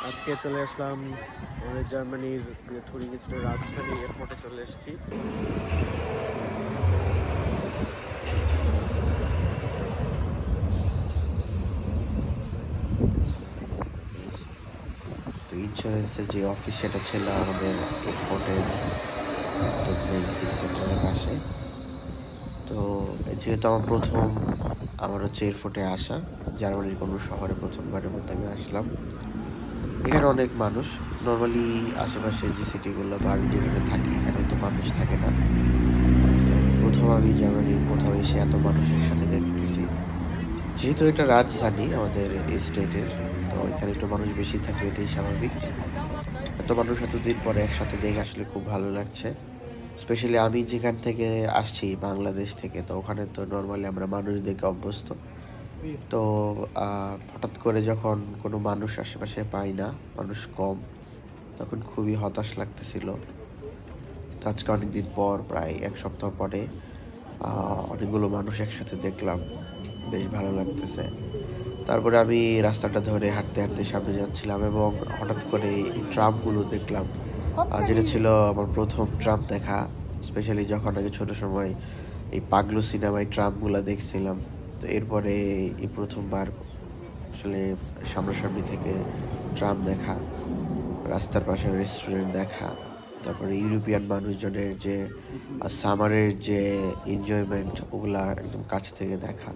আজকে চলে আসলাম আমাদের জার্মানির থুরিংগেনের রাজধানী এয়ারপোর্টে চলে এসেছি। তো ইন্স্যুরেন্সের যে অফিস সেটা ছিল আমাদের এয়ারপোর্টের একদম মেইন সিটি সেন্টারের পাশে। তো যেহেতু আমার হচ্ছে এয়ারপোর্টে আসা, জার্মানির কোনো শহরে প্রথমবারের মতো আমি আসলাম। এখানে অনেক মানুষ, নর্মালি আশেপাশে যে সিটিগুলো বা আমি যেখানে থাকি এখানে তো মানুষ থাকে না। তো প্রথম আমি জার্মানির কোথাও এসে এত মানুষের সাথে দেখতেছি। যেহেতু এটা রাজধানী আমাদের এই স্টেটের, তো এখানে একটু মানুষ বেশি থাকবে, এটাই স্বাভাবিক। এত মানুষ এতদিন পরে একসাথে দেখে আসলে খুব ভালো লাগছে। স্পেশালি আমি যেখান থেকে আসছি, বাংলাদেশ থেকে, তো ওখানে তো নর্মালি আমরা মানুষ দেখে অভ্যস্ত। তো হঠাৎ করে যখন কোনো মানুষ আশেপাশে পাই না, মানুষ কম, তখন খুবই হতাশ লাগতেছিল। তো আজকে অনেকদিন পর, প্রায় 1 সপ্তাহ পরে অনেকগুলো মানুষ একসাথে দেখলাম, বেশ ভালো লাগতেছে। তারপরে আমি রাস্তাটা ধরে হাঁটতে হাঁটতে সামনে যাচ্ছিলাম এবং হঠাৎ করে এই ট্রামগুলো দেখলাম, যেটা ছিল আমার প্রথম ট্রাম দেখা। স্পেশালি যখন আগে ছোট সময় এই পাগলু সিনেমায় ট্রামগুলো দেখছিলাম। তো এরপরে এই প্রথমবার আসলে সামনাসামনি থেকে ট্রাম দেখা, রাস্তার পাশে রেস্টুরেন্ট দেখা, তারপরে ইউরোপিয়ান মানুষজনের যে সামারের যে এনজয়মেন্ট, ওগুলা একদম কাছ থেকে দেখা।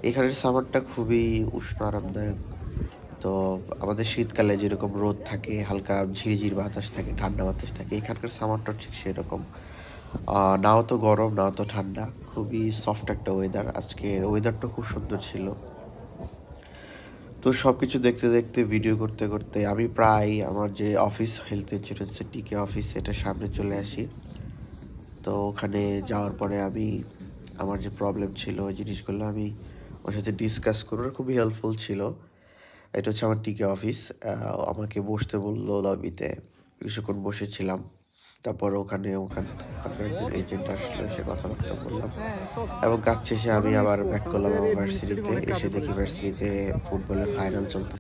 এখানের সামারটা খুবই উষ্ণ, আরামদায়ক। তো আমাদের শীতকালে যেরকম রোদ থাকে, হালকা ঝিরিঝিরি বাতাস থাকে, ঠান্ডা বাতাস থাকে, এখানকার সামারটা ঠিক সেরকম। নাও তো গরম, নাও তো ঠান্ডা, খুবই সফট একটা ওয়েদার। আজকের ওয়েদারটা খুব সুন্দর ছিল। তো সবকিছু দেখতে দেখতে, ভিডিও করতে করতে আমি প্রায় আমার যে অফিস, হেলথ ইন্স্যুরেন্সের টিকে অফিস, এটার সামনে চলে আসি। তো ওখানে যাওয়ার পরে আমি আমার যে প্রবলেম ছিল ওই জিনিসগুলো আমি ওর সাথে ডিসকাস করি, ওরা খুবই হেল্পফুল ছিল। এটা হচ্ছে আমার টিকে অফিস। আমাকে বসতে বললো লবিতে, কিছুক্ষণ বসেছিলাম। তারপর ওখানকার একজন এজেন্ট আসলো, সে কথাবার্তা বললাম এবং কাজ শেষে আমি আবার ব্যাক করলাম আমার ভার্সিটিতে। এসে দেখি ভার্সিটিতে ফুটবলের ফাইনাল চলতেছে।